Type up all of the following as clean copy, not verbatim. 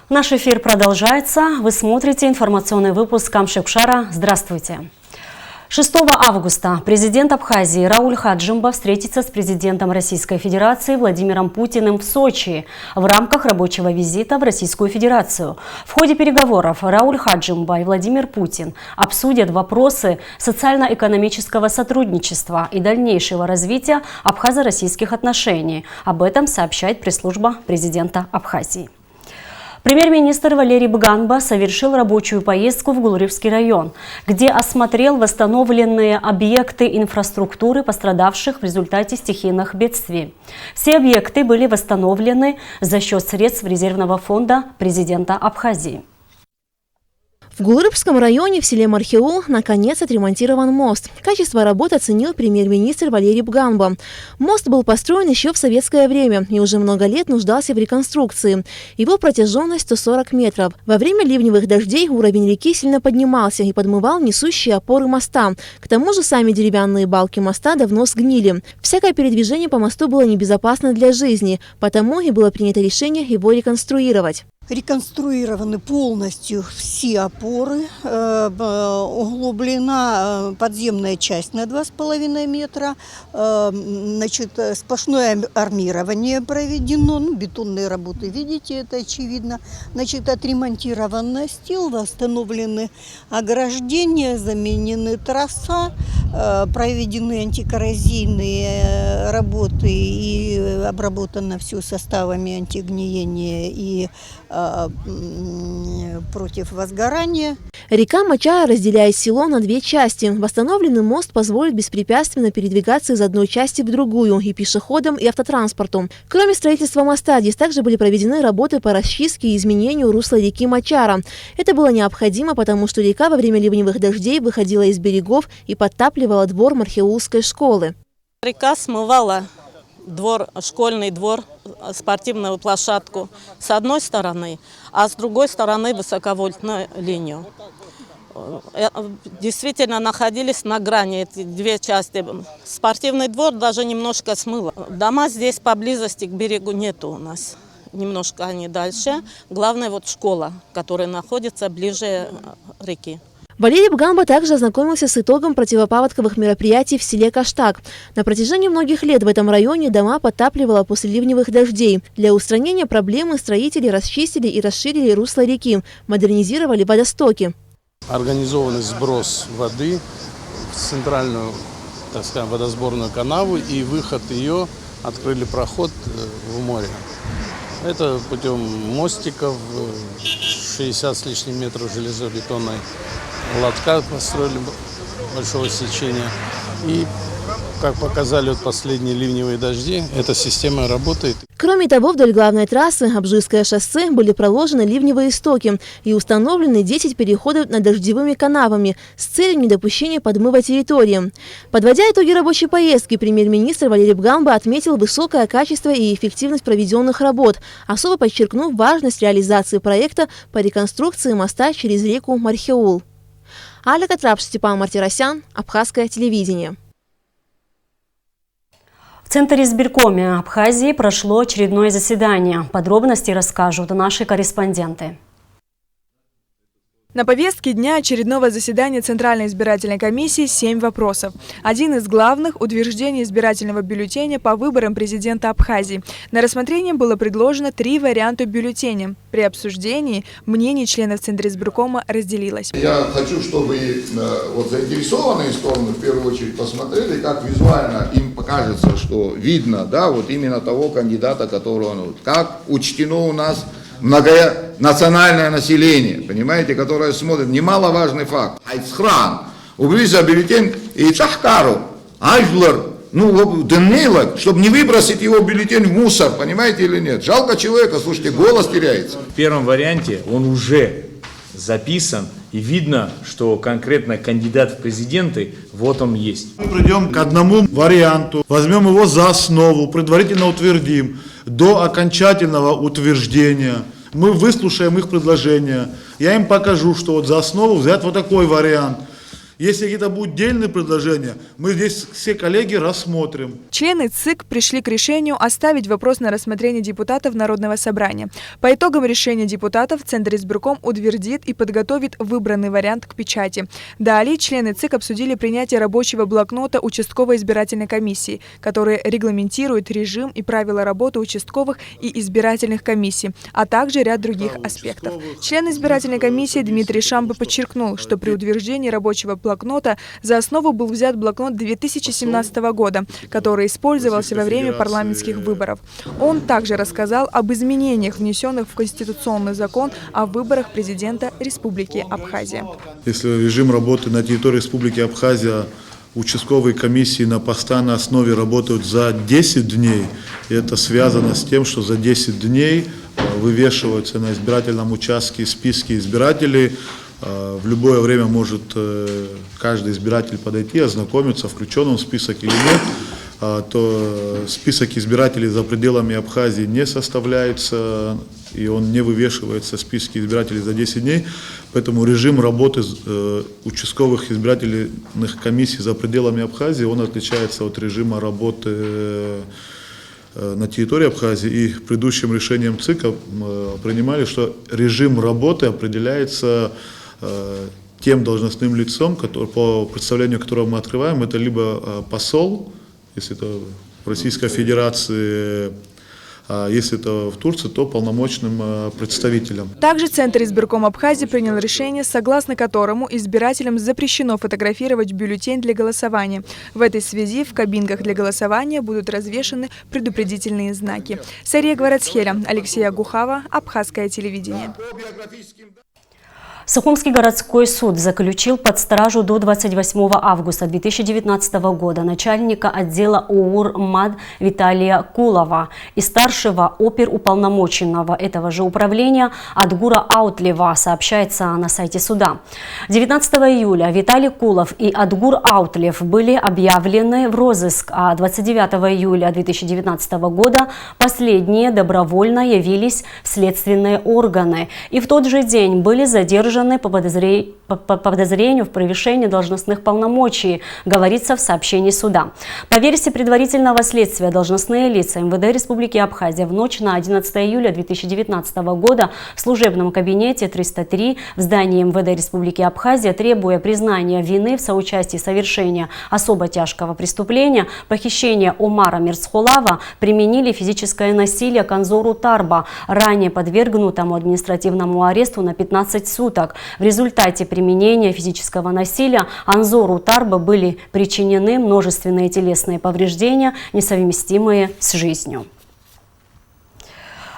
Наш эфир продолжается. Вы смотрите информационный выпуск Камшикшара. Здравствуйте. 6 августа президент Абхазии Рауль Хаджимба встретится с президентом Российской Федерации Владимиром Путиным в Сочи в рамках рабочего визита в Российскую Федерацию. В ходе переговоров Рауль Хаджимба и Владимир Путин обсудят вопросы социально-экономического сотрудничества и дальнейшего развития абхазо-российских отношений. Об этом сообщает пресс-служба президента Абхазии. Премьер-министр Валерий Бганба совершил рабочую поездку в Гулревский район, где осмотрел восстановленные объекты инфраструктуры, пострадавших в результате стихийных бедствий. Все объекты были восстановлены за счет средств резервного фонда президента Абхазии. В Гулревском районе в селе Мархеул наконец отремонтирован мост. Качество работ оценил премьер-министр Валерий Бганба. Мост был построен еще в советское время и уже много лет нуждался в реконструкции. Его протяженность 140 метров. Во время ливневых дождей уровень реки сильно поднимался и подмывал несущие опоры моста. К тому же сами деревянные балки моста давно сгнили. Всякое передвижение по мосту было небезопасно для жизни, потому и было принято решение его реконструировать. Реконструированы полностью все опоры, углублена подземная часть на 2,5 метра, сплошное армирование проведено, бетонные работы, видите, это очевидно. Отремонтирован настил, восстановлены ограждения, заменены трасса, проведены антикоррозийные работы и обработано все составами антигниения и против возгорания. Река Мачара разделяет село на две части. Восстановленный мост позволит беспрепятственно передвигаться из одной части в другую и пешеходам, и автотранспорту. Кроме строительства моста, здесь также были проведены работы по расчистке и изменению русла реки Мачара. Это было необходимо, потому что река во время ливневых дождей выходила из берегов и подтапливала двор Мархеулской школы. Река смывала школьный двор, спортивную площадку с одной стороны, а с другой стороны высоковольтную линию. Действительно находились на грани эти две части. Спортивный двор даже немножко смыло. Дома здесь поблизости к берегу нету у нас. Немножко они дальше. Главное школа, которая находится ближе реки. Валерий Бганба также ознакомился с итогом противопаводковых мероприятий в селе Каштак. На протяжении многих лет в этом районе дома подтапливало после ливневых дождей. Для устранения проблемы строители расчистили и расширили русло реки, модернизировали водостоки. Организованный сброс воды в центральную, водосборную канаву и выход ее открыли проход в море. Это путем мостиков, 60 с лишним метров железобетонной лотка построили большого сечения. И, как показали последние ливневые дожди, эта система работает. Кроме того, вдоль главной трассы Абжийское шоссе были проложены ливневые стоки и установлены 10 переходов над дождевыми канавами с целью недопущения подмыва территории. Подводя итоги рабочей поездки, премьер-министр Валерий Бганба отметил высокое качество и эффективность проведенных работ, особо подчеркнув важность реализации проекта по реконструкции моста через реку Мархеул. Аля Катрапш, Степан Мартиросян, Абхазское телевидение. В Центре избиркома Абхазии прошло очередное заседание. Подробности расскажут наши корреспонденты. На повестке дня очередного заседания Центральной избирательной комиссии 7 вопросов. Один из главных – утверждение избирательного бюллетеня по выборам президента Абхазии. На рассмотрение было предложено 3 варианта бюллетеня. При обсуждении мнение членов Центра избиркома разделилось. Я хочу, чтобы заинтересованные стороны в первую очередь посмотрели, как визуально им покажется, что видно, именно того кандидата, которого как учтено у нас многонациональное население, понимаете, которое смотрит. Немаловажный факт. Айцхран, убийца бюллетень и Чахкару, Айжлер, чтобы не выбросить его бюллетень в мусор, понимаете или нет. Жалко человека, слушайте, голос теряется. В первом варианте он уже записан, и видно, что конкретно кандидат в президенты, вот он есть. Мы придем к одному варианту, возьмем его за основу, предварительно утвердим. До окончательного утверждения мы выслушаем их предложения. Я им покажу, что за основу взять такой вариант. Если какие-то будут дельные предложения, мы здесь все коллеги рассмотрим. Члены ЦИК пришли к решению оставить вопрос на рассмотрение депутатов Народного собрания. По итогам решения депутатов Центр избирком утвердит и подготовит выбранный вариант к печати. Далее члены ЦИК обсудили принятие рабочего блокнота участковой избирательной комиссии, который регламентирует режим и правила работы участковых и избирательных комиссий, а также ряд других аспектов. Член избирательной комиссии Дмитрий Шамбы подчеркнул, что при утверждении рабочего блокнота за основу был взят блокнот 2017 года, который использовался во время парламентских выборов. Он также рассказал об изменениях, внесенных в Конституционный закон о выборах президента Республики Абхазия. Если режим работы на территории Республики Абхазия, участковые комиссии на постоянной основе работают за 10 дней, и это связано с тем, что за 10 дней вывешиваются на избирательном участке списки избирателей. В любое время может каждый избиратель подойти, ознакомиться, включен он в список или нет. То список избирателей за пределами Абхазии не составляется, и он не вывешивается в списке избирателей за 10 дней. Поэтому режим работы участковых избирательных комиссий за пределами Абхазии, он отличается от режима работы на территории Абхазии. И предыдущим решением ЦИКа принимали, что режим работы определяется тем должностным лицом, по представлению которого мы открываем, это либо посол, если это в Российской Федерации, а если это в Турции, то полномочным представителем. Также Центр избирком Абхазии принял решение, согласно которому избирателям запрещено фотографировать бюллетень для голосования. В этой связи в кабинках для голосования будут развешаны предупредительные знаки. Сария Гварацхеля, Алексей Агухава, Абхазское телевидение. Сухумский городской суд заключил под стражу до 28 августа 2019 года начальника отдела ОУР МАД Виталия Кулова и старшего оперуполномоченного этого же управления Адгура Аутлева, сообщается на сайте суда. 19 июля Виталий Кулов и Адгур Аутлев были объявлены в розыск, а 29 июля 2019 года последние добровольно явились в следственные органы и в тот же день были задержаны по подозрению в превышении должностных полномочий, говорится в сообщении суда. По версии предварительного следствия, должностные лица МВД Республики Абхазия в ночь на 11 июля 2019 года в служебном кабинете 303 в здании МВД Республики Абхазия, требуя признания вины в соучастии совершения особо тяжкого преступления, похищения Омара Мирцхулава, применили физическое насилие к Анзору Тарба, ранее подвергнутому административному аресту на 15 суток. В результате применения физического насилия Анзору Тарба были причинены множественные телесные повреждения, несовместимые с жизнью.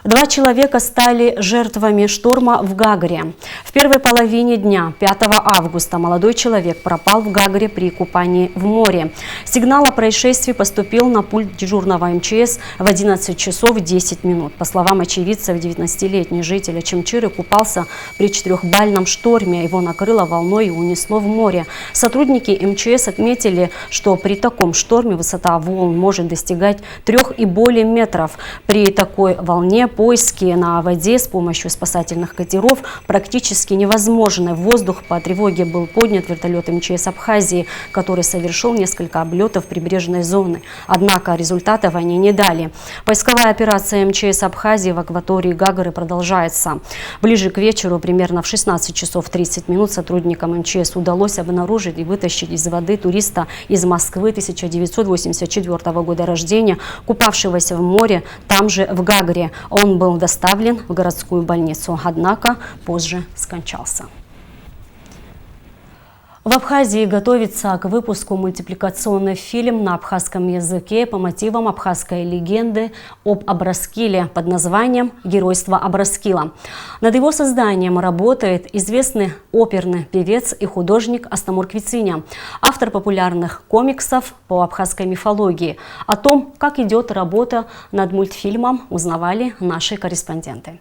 2 человека стали жертвами шторма в Гагре. В первой половине дня 5 августа молодой человек пропал в Гагре при купании в море. Сигнал о происшествии поступил на пульт дежурного МЧС в 11 часов 10 минут. По словам очевидцев, 19-летний житель Очамчиры купался при 4-бальном шторме. Его накрыло волной и унесло в море. Сотрудники МЧС отметили, что при таком шторме высота волн может достигать 3 и более метров. При такой волне поиски на воде с помощью спасательных катеров практически невозможны. В воздух по тревоге был поднят вертолет МЧС Абхазии, который совершил несколько облетов прибрежной зоны. Однако результатов они не дали. Поисковая операция МЧС Абхазии в акватории Гагры продолжается. Ближе к вечеру, примерно в 16 часов 30 минут, сотрудникам МЧС удалось обнаружить и вытащить из воды туриста из Москвы 1984 года рождения, купавшегося в море там же в Гагре. Он был доставлен в городскую больницу, однако позже скончался. В Абхазии готовится к выпуску мультипликационный фильм на абхазском языке по мотивам абхазской легенды об Абраскиле под названием «Геройство Абраскила». Над его созданием работает известный оперный певец и художник Астамур Квициня, автор популярных комиксов по абхазской мифологии. О том, как идет работа над мультфильмом, узнавали наши корреспонденты.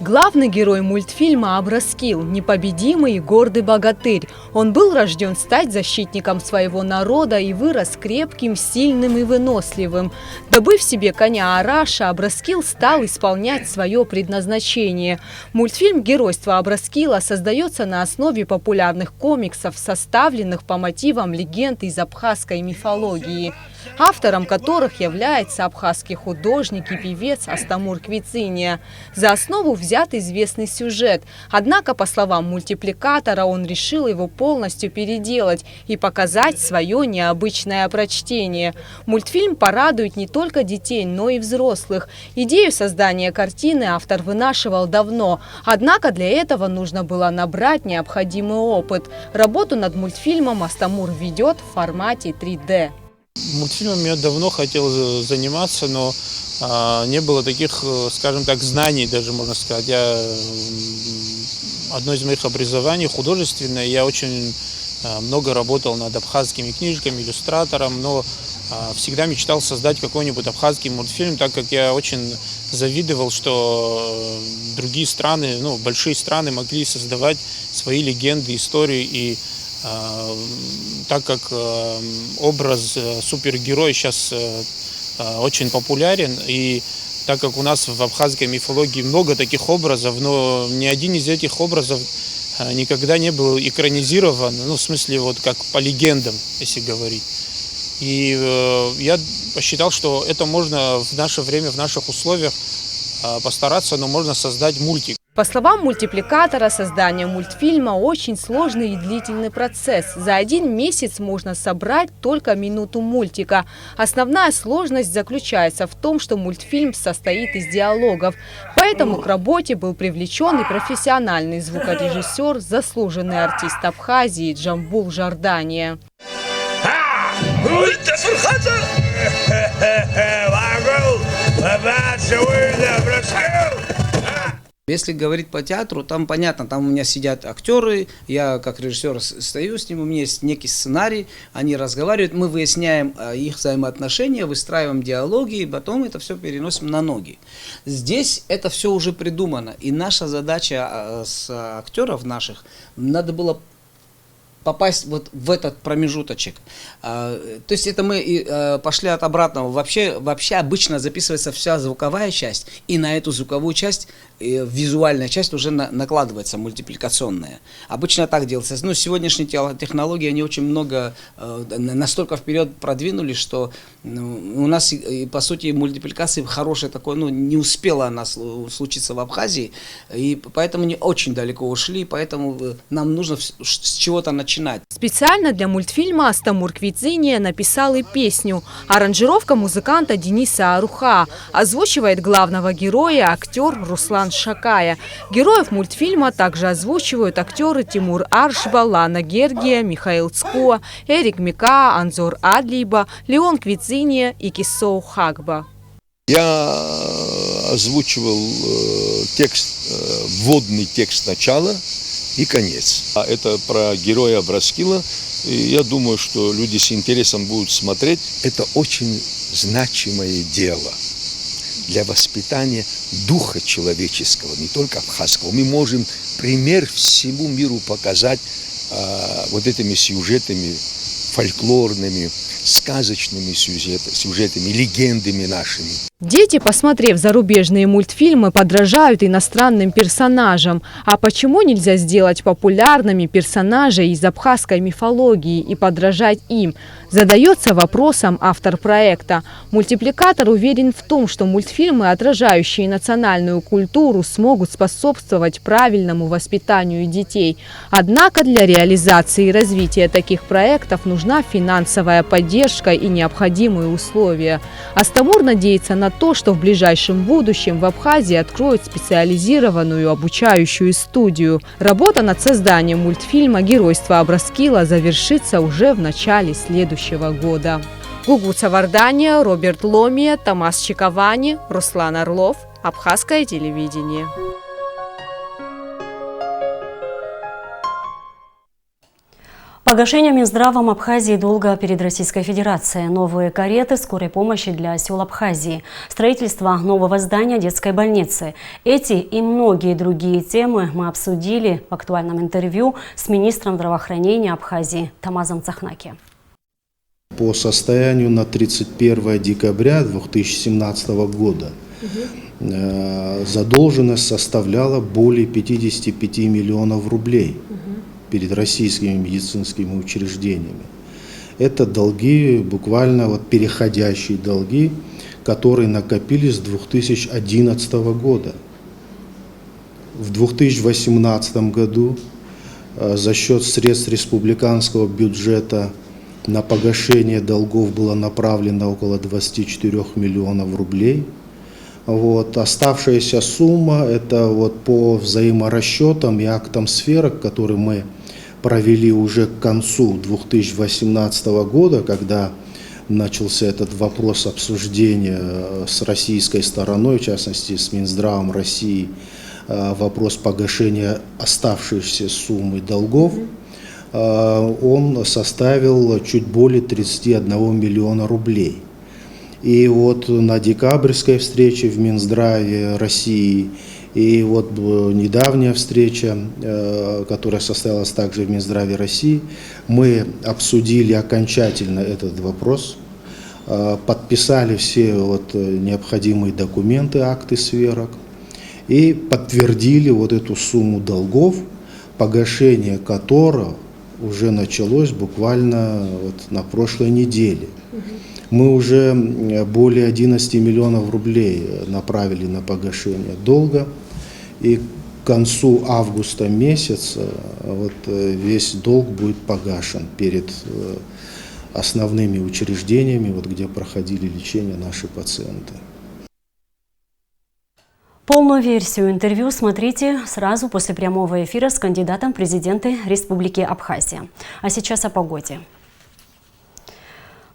Главный герой мультфильма Абраскил – непобедимый и гордый богатырь. Он был рожден стать защитником своего народа и вырос крепким, сильным и выносливым. Добыв себе коня Араша, Абраскил стал исполнять свое предназначение. Мультфильм «Геройство Абраскила» создается на основе популярных комиксов, составленных по мотивам легенд из абхазской мифологии, автором которых является абхазский художник и певец Астамур Квициния. За основу взят известный сюжет. Однако, по словам мультипликатора, он решил его полностью переделать и показать свое необычное прочтение. Мультфильм порадует не только детей, но и взрослых. Идею создания картины автор вынашивал давно. Однако для этого нужно было набрать необходимый опыт. Работу над мультфильмом Астамур ведет в формате 3D. Мультфильмом я давно хотел заниматься, но не было таких, скажем так, знаний, даже можно сказать. Одно из моих образований художественное, я очень много работал над абхазскими книжками, иллюстратором, но всегда мечтал создать какой-нибудь абхазский мультфильм, так как я очень завидовал, что другие страны, большие страны могли создавать свои легенды, истории, и так как образ супергероя сейчас очень популярен, и так как у нас в абхазской мифологии много таких образов, но ни один из этих образов никогда не был экранизирован, в смысле вот как по легендам, если говорить. И я посчитал, что это можно в наше время, в наших условиях постараться, но можно создать мультик. По словам мультипликатора, создание мультфильма очень сложный и длительный процесс. За 1 месяц можно собрать только минуту мультика. Основная сложность заключается в том, что мультфильм состоит из диалогов. Поэтому к работе был привлечен и профессиональный звукорежиссер, заслуженный артист Абхазии Джамбул Жардания. Если говорить по театру, там понятно, там у меня сидят актеры, я как режиссер стою с ним, у меня есть некий сценарий, они разговаривают, мы выясняем их взаимоотношения, выстраиваем диалоги, и потом это все переносим на ноги. Здесь это все уже придумано, и наша задача с актеров наших, надо было попасть вот в этот промежуточек. То есть это мы пошли от обратного. Вообще обычно записывается вся звуковая часть, и на эту звуковую часть визуальная часть уже накладывается мультипликационная. Обычно так делается. Сегодняшние технологии, они очень много, настолько вперед продвинулись, что у нас, по сути, мультипликации хорошая такой, не успела она случиться в Абхазии, и поэтому не очень далеко ушли, поэтому нам нужно с чего-то начинать. Специально для мультфильма Астамур Квициния написал и песню. Аранжировка музыканта Дениса Аруха. Озвучивает главного героя актер Руслан Шакая. Героев мультфильма также озвучивают актеры Тимур Аршба, Лана Гергия, Михаил Цко, Эрик Мика, Анзор Адлиба, Леон Квициния и Кисоу Хагба. Я озвучивал вводный текст начала и конец. Это про героя Абраскила. И я думаю, что люди с интересом будут смотреть. Это очень значимое дело для воспитания духа человеческого, не только абхазского. Мы можем пример всему миру показать вот этими сюжетами фольклорными, сказочными сюжетами, легендами нашими. Дети, посмотрев зарубежные мультфильмы, подражают иностранным персонажам. А почему нельзя сделать популярными персонажей из абхазской мифологии и подражать им? Задается вопросом автор проекта. Мультипликатор уверен в том, что мультфильмы, отражающие национальную культуру, смогут способствовать правильному воспитанию детей. Однако для реализации и развития таких проектов нужна финансовая поддержка и необходимые условия. Астамур надеется на то, что в ближайшем будущем в Абхазии откроют специализированную обучающую студию. Работа над созданием мультфильма «Геройство Абраскила» завершится уже в начале следующего года. Гугуца Вардания, Роберт Ломия, Томас Чиковани, Руслан Орлов. Абхазское телевидение. Погашение Минздравом Абхазии долга перед Российской Федерацией, новые кареты скорой помощи для сел Абхазии, строительство нового здания детской больницы. Эти и многие другие темы мы обсудили в актуальном интервью с министром здравоохранения Абхазии Тамазом Цахнаки. По состоянию на 31 декабря 2017 года задолженность составляла более 55 миллионов рублей перед российскими медицинскими учреждениями. Это долги, буквально переходящие долги, которые накопились с 2011 года. В 2018 году за счет средств республиканского бюджета на погашение долгов было направлено около 24 миллионов рублей. Оставшаяся сумма – это по взаиморасчетам и актам сферок, которые мы провели уже к концу 2018 года, когда начался этот вопрос обсуждения с российской стороной, в частности с Минздравом России, вопрос погашения оставшейся суммы долгов, он составил чуть более 31 миллиона рублей. И на декабрьской встрече в Минздраве России и недавняя встреча, которая состоялась также в Минздраве России, мы обсудили окончательно этот вопрос, подписали все необходимые документы, акты сверок и подтвердили эту сумму долгов, погашение которого уже началось буквально на прошлой неделе. Мы уже более 11 миллионов рублей направили на погашение долга, и к концу августа месяца весь долг будет погашен перед основными учреждениями, где проходили лечение наши пациенты. Полную версию интервью смотрите сразу после прямого эфира с кандидатом в президенты Республики Абхазия. А сейчас о погоде.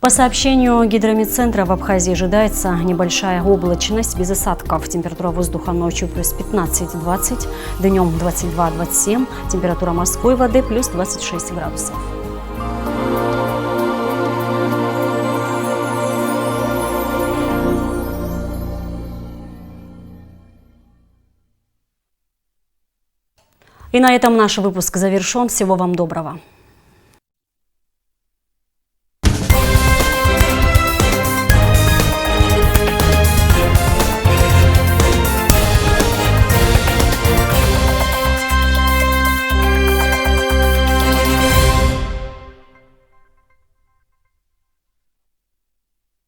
По сообщению Гидромедцентра, в Абхазии ожидается небольшая облачность без осадков. Температура воздуха ночью плюс 15-20, днем 22-27, температура морской воды плюс 26 градусов. И на этом наш выпуск завершен. Всего вам доброго.